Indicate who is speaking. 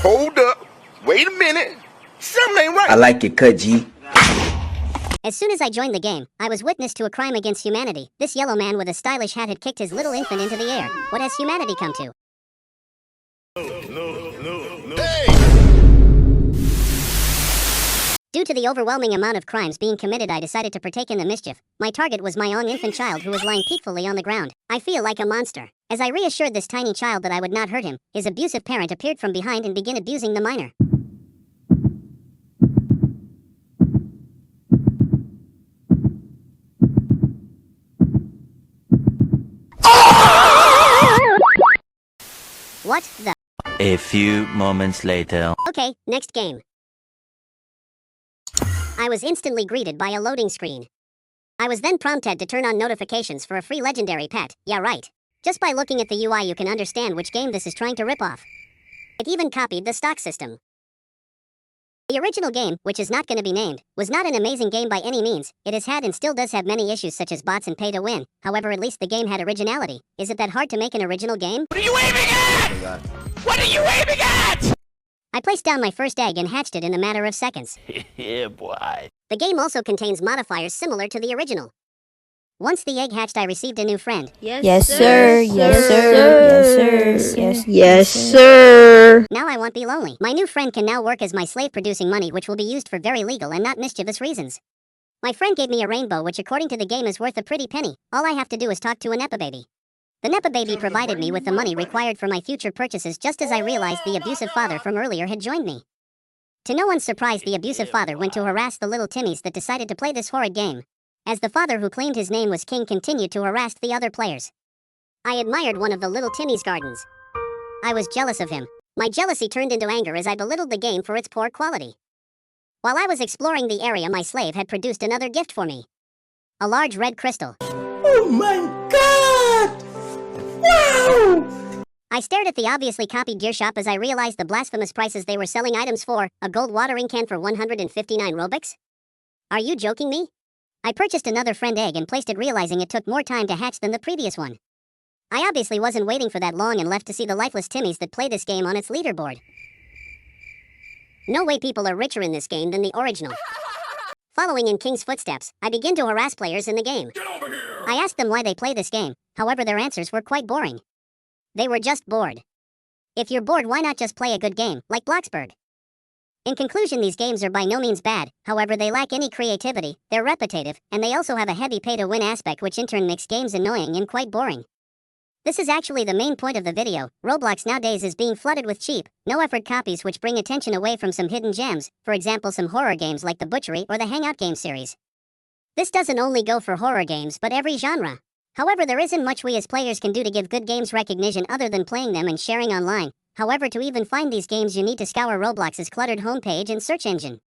Speaker 1: Hold up. Wait a minute. Something ain't right.
Speaker 2: I like it, cut G.
Speaker 3: As soon as I joined the game, I was witness to a crime against humanity. This yellow man with a stylish hat had kicked his little infant into the air. What has humanity come to?
Speaker 1: No. Hey!
Speaker 3: Due to the overwhelming amount of crimes being committed, I decided to partake in the mischief. My target was my own infant child who was lying peacefully on the ground. I feel like a monster. As I reassured this tiny child that I would not hurt him, his abusive parent appeared from behind and began abusing the minor. What the?
Speaker 4: A few moments later.
Speaker 3: Okay, next game. I was instantly greeted by a loading screen. I was then prompted to turn on notifications for a free legendary pet. Yeah, right. Just by looking at the UI you can understand which game this is trying to rip off. It even copied the stock system. The original game, which is not going to be named, was not an amazing game by any means. It has had and still does have many issues such as bots and pay to win. However, at least the game had originality. Is it that hard to make an original game?
Speaker 1: What are you aiming at? What are you aiming at?
Speaker 3: I placed down my first egg and hatched it in a matter of seconds.
Speaker 4: Yeah, boy.
Speaker 3: The game also contains modifiers similar to the original. Once the egg hatched, I received a new friend.
Speaker 5: Yes, sir. Yes, sir. Yes, sir.
Speaker 3: Now I won't be lonely. My new friend can now work as my slave, producing money which will be used for very legal and not mischievous reasons. My friend gave me a rainbow which according to the game is worth a pretty penny. All I have to do is talk to a Nepa baby. The Nepa baby provided me with the money required for my future purchases just as I realized the abusive father from earlier had joined me. To no one's surprise, the abusive father went to harass the little Timmies that decided to play this horrid game. As the father who claimed his name was King continued to harass the other players. I admired one of the little Timmy's gardens. I was jealous of him. My jealousy turned into anger as I belittled the game for its poor quality. While I was exploring the area, my slave had produced another gift for me. A large red crystal.
Speaker 2: Oh my god! Wow!
Speaker 3: I stared at the obviously copied gear shop as I realized the blasphemous prices they were selling items for. A gold watering can for 159 Robux? Are you joking me? I purchased another friend egg and placed it, realizing it took more time to hatch than the previous one. I obviously wasn't waiting for that long and left to see the lifeless Timmies that play this game on its leaderboard. No way people are richer in this game than the original. Following in King's footsteps, I begin to harass players in the game.
Speaker 1: Get over here!
Speaker 3: I asked them why they play this game, however their answers were quite boring. They were just bored. If you're bored, why not just play a good game, like Bloxburg? In conclusion, these games are by no means bad, however they lack any creativity, they're repetitive, and they also have a heavy pay-to-win aspect which in turn makes games annoying and quite boring. This is actually the main point of the video. Roblox nowadays is being flooded with cheap, no-effort copies which bring attention away from some hidden gems, for example some horror games like The Butchery or the Hangout game series. This doesn't only go for horror games but every genre. However, there isn't much we as players can do to give good games recognition other than playing them and sharing online. However, to even find these games you need to scour Roblox's cluttered homepage and search engine.